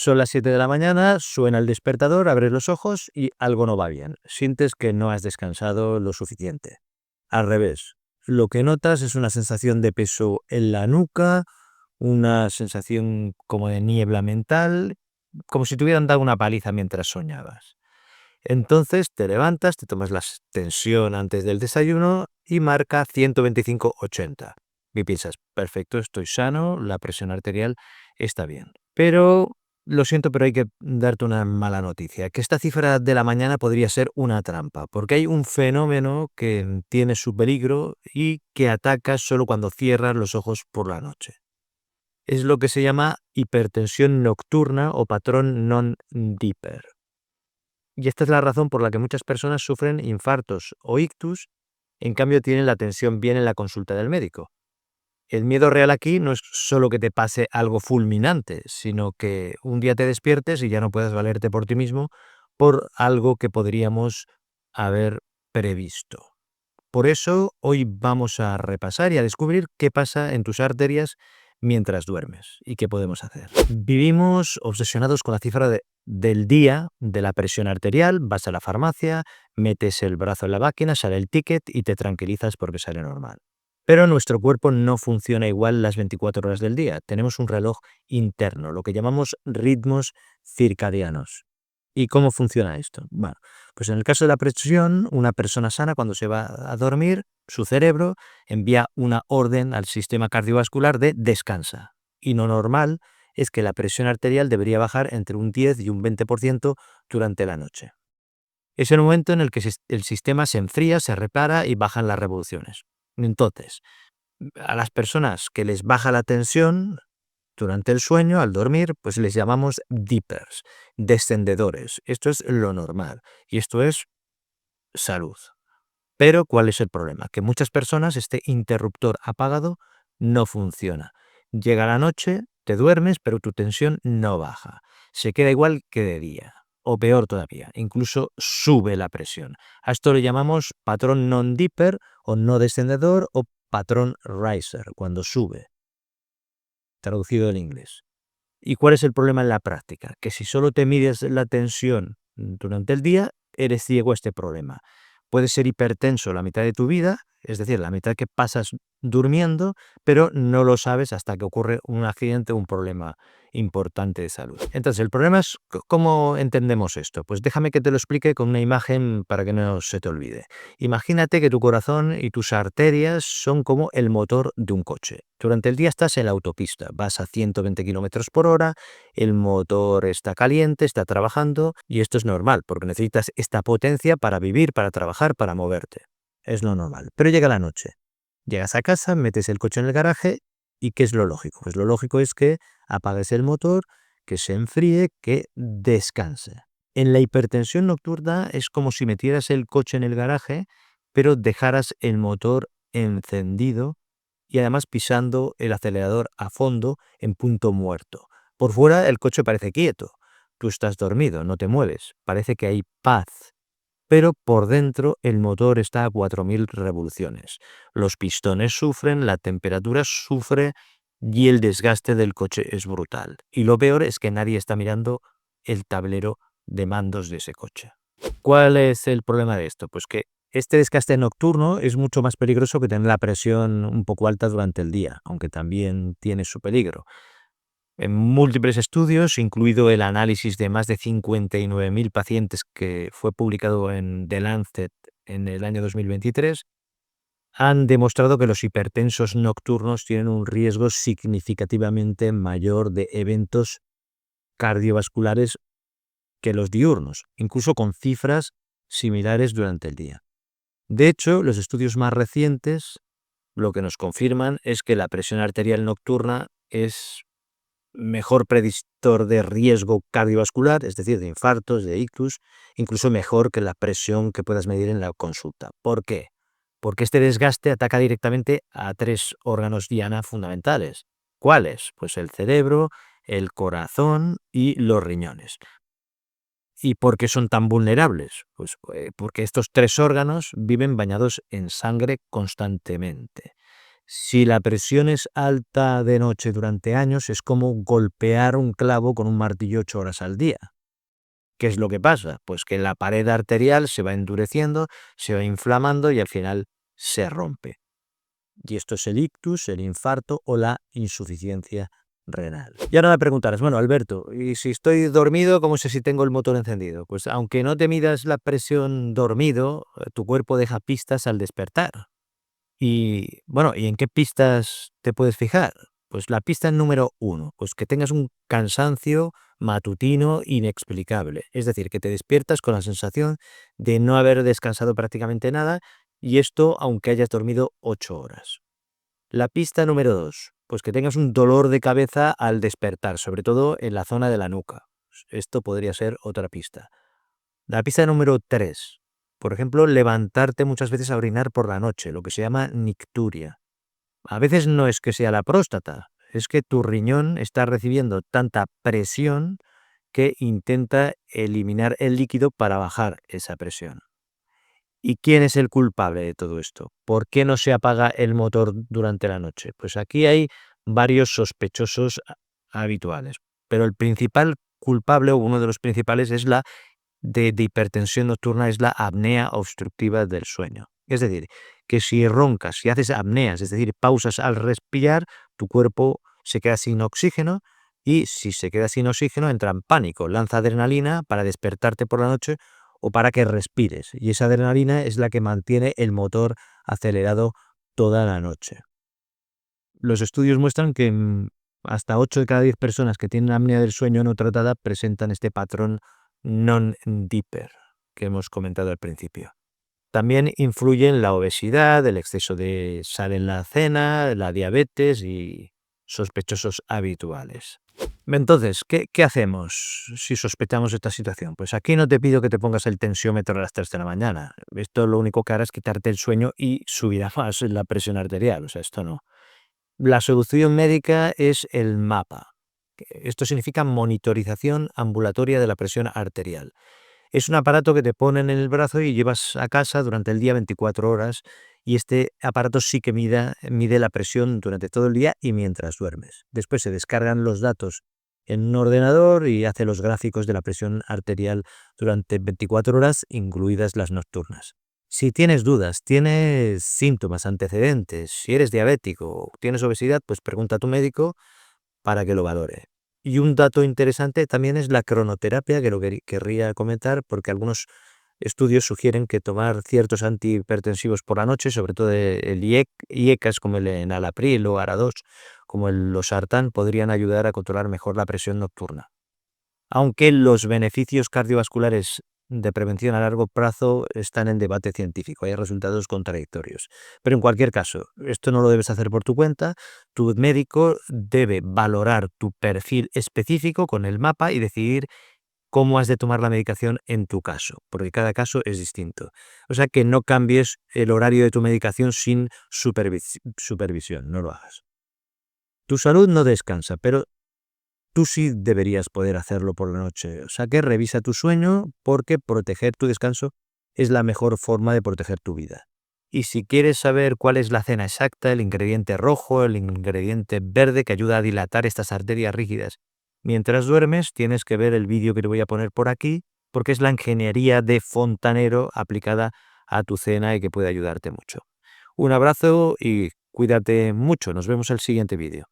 Son las 7 de la mañana, suena el despertador, abres los ojos y algo no va bien. Sientes que no has descansado lo suficiente. Al revés, lo que notas es una sensación de peso en la nuca, una sensación como de niebla mental, como si te hubieran dado una paliza mientras soñabas. Entonces te levantas, te tomas la tensión antes del desayuno y marca 125/80. Y piensas, perfecto, estoy sano, la presión arterial está bien. Pero lo siento, pero hay que darte una mala noticia, que esta cifra de la mañana podría ser una trampa, porque hay un fenómeno que tiene su peligro y que ataca solo cuando cierras los ojos por la noche. Es lo que se llama hipertensión nocturna o patrón non-dipper. Y esta es la razón por la que muchas personas sufren infartos o ictus, en cambio tienen la tensión bien en la consulta del médico. El miedo real aquí no es solo que te pase algo fulminante, sino que un día te despiertes y ya no puedas valerte por ti mismo por algo que podríamos haber previsto. Por eso hoy vamos a repasar y a descubrir qué pasa en tus arterias mientras duermes y qué podemos hacer. Vivimos obsesionados con la cifra del día de la presión arterial, vas a la farmacia, metes el brazo en la máquina, sale el ticket y te tranquilizas porque sale normal. Pero nuestro cuerpo no funciona igual las 24 horas del día. Tenemos un reloj interno, lo que llamamos ritmos circadianos. ¿Y cómo funciona esto? Bueno, pues en el caso de la presión, una persona sana cuando se va a dormir, su cerebro envía una orden al sistema cardiovascular de descansa. Y lo normal es que la presión arterial debería bajar entre un 10 y un 20% durante la noche. Es el momento en el que el sistema se enfría, se repara y bajan las revoluciones. Entonces, a las personas que les baja la tensión durante el sueño, al dormir, pues les llamamos dippers, descendedores. Esto es lo normal y esto es salud. Pero ¿cuál es el problema? Que muchas personas este interruptor apagado no funciona. Llega la noche, te duermes, pero tu tensión no baja. Se queda igual que de día. O peor todavía, incluso sube la presión. A esto le llamamos patrón non-dipper o no descendedor o patrón riser, cuando sube, traducido del inglés. ¿Y cuál es el problema en la práctica? Que si solo te mides la tensión durante el día, eres ciego a este problema. Puedes ser hipertenso la mitad de tu vida, es decir, la mitad que pasas durmiendo, pero no lo sabes hasta que ocurre un accidente o un problema importante de salud. Entonces, el problema es cómo entendemos esto. Pues déjame que te lo explique con una imagen para que no se te olvide. Imagínate que tu corazón y tus arterias son como el motor de un coche. Durante el día estás en la autopista, vas a 120 kilómetros por hora, el motor está caliente, está trabajando y esto es normal porque necesitas esta potencia para vivir, para trabajar, para moverte. Es lo normal. Pero llega la noche. Llegas a casa, metes el coche en el garaje y ¿qué es lo lógico? Pues lo lógico es que apagues el motor, que se enfríe, que descanse. En la hipertensión nocturna es como si metieras el coche en el garaje, pero dejaras el motor encendido y además pisando el acelerador a fondo en punto muerto. Por fuera el coche parece quieto. Tú estás dormido, no te mueves. Parece que hay paz. Pero por dentro el motor está a 4000 revoluciones. Los pistones sufren, la temperatura sufre y el desgaste del coche es brutal. Y lo peor es que nadie está mirando el tablero de mandos de ese coche. ¿Cuál es el problema de esto? Pues que este desgaste nocturno es mucho más peligroso que tener la presión un poco alta durante el día, aunque también tiene su peligro. En múltiples estudios, incluido el análisis de más de 59.000 pacientes que fue publicado en The Lancet en el año 2023, han demostrado que los hipertensos nocturnos tienen un riesgo significativamente mayor de eventos cardiovasculares que los diurnos, incluso con cifras similares durante el día. De hecho, los estudios más recientes lo que nos confirman es que la presión arterial nocturna es mejor predictor de riesgo cardiovascular, es decir, de infartos, de ictus, incluso mejor que la presión que puedas medir en la consulta. ¿Por qué? Porque este desgaste ataca directamente a 3 órganos diana fundamentales. ¿Cuáles? Pues el cerebro, el corazón y los riñones. ¿Y por qué son tan vulnerables? Pues porque estos 3 órganos viven bañados en sangre constantemente. Si la presión es alta de noche durante años, es como golpear un clavo con un martillo 8 horas al día. ¿Qué es lo que pasa? Pues que la pared arterial se va endureciendo, se va inflamando y al final se rompe. Y esto es el ictus, el infarto o la insuficiencia renal. Y ahora me preguntarás, bueno, Alberto, ¿y si estoy dormido, cómo sé si tengo el motor encendido? Pues aunque no te midas la presión dormido, tu cuerpo deja pistas al despertar. Y bueno, ¿y en qué pistas te puedes fijar? Pues la pista número uno, pues que tengas un cansancio matutino inexplicable. Es decir, que te despiertas con la sensación de no haber descansado prácticamente nada, y esto aunque hayas dormido 8 horas. La pista número 2, pues que tengas un dolor de cabeza al despertar, sobre todo en la zona de la nuca. Esto podría ser otra pista. La pista número 3, por ejemplo, levantarte muchas veces a orinar por la noche, lo que se llama nicturia. A veces no es que sea la próstata, es que tu riñón está recibiendo tanta presión que intenta eliminar el líquido para bajar esa presión. ¿Y quién es el culpable de todo esto? ¿Por qué no se apaga el motor durante la noche? Pues aquí hay varios sospechosos habituales, pero el principal culpable o uno de los principales es la de hipertensión nocturna, es la apnea obstructiva del sueño. Es decir, que si roncas, si haces apneas, es decir, pausas al respirar, tu cuerpo se queda sin oxígeno y si se queda sin oxígeno entra en pánico, lanza adrenalina para despertarte por la noche o para que respires. Y esa adrenalina es la que mantiene el motor acelerado toda la noche. Los estudios muestran que hasta 8 de cada 10 personas que tienen apnea del sueño no tratada presentan este patrón non-dipper que hemos comentado al principio. También influyen la obesidad, el exceso de sal en la cena, la diabetes y sospechosos habituales. Entonces, ¿qué hacemos si sospechamos esta situación? Pues aquí no te pido que te pongas el tensiómetro a las 3 de la mañana. Esto lo único que hará es quitarte el sueño y subirá más la presión arterial. O sea, esto no. La solución médica es el MAPA. Esto significa monitorización ambulatoria de la presión arterial. Es un aparato que te ponen en el brazo y llevas a casa durante el día 24 horas, y este aparato sí que mide la presión durante todo el día y mientras duermes. Después se descargan los datos en un ordenador y hace los gráficos de la presión arterial durante 24 horas, incluidas las nocturnas. Si tienes dudas, tienes síntomas, antecedentes, si eres diabético o tienes obesidad, pues pregunta a tu médico para que lo valore. Y un dato interesante también es la cronoterapia, que lo querría comentar, porque algunos estudios sugieren que tomar ciertos antihipertensivos por la noche, sobre todo el IECAS como el enalapril o Arados, como el losartán, podrían ayudar a controlar mejor la presión nocturna. Aunque los beneficios cardiovasculares de prevención a largo plazo están en debate científico, hay resultados contradictorios. Pero en cualquier caso, esto no lo debes hacer por tu cuenta, tu médico debe valorar tu perfil específico con el mapa y decidir cómo has de tomar la medicación en tu caso, porque cada caso es distinto. O sea que no cambies el horario de tu medicación sin supervisión, no lo hagas. Tu salud no descansa, pero tú sí deberías poder hacerlo por la noche. O sea que revisa tu sueño, porque proteger tu descanso es la mejor forma de proteger tu vida. Y si quieres saber cuál es la cena exacta, el ingrediente rojo, el ingrediente verde que ayuda a dilatar estas arterias rígidas mientras duermes, tienes que ver el vídeo que te voy a poner por aquí, porque es la ingeniería de fontanero aplicada a tu cena y que puede ayudarte mucho. Un abrazo y cuídate mucho. Nos vemos en el siguiente vídeo.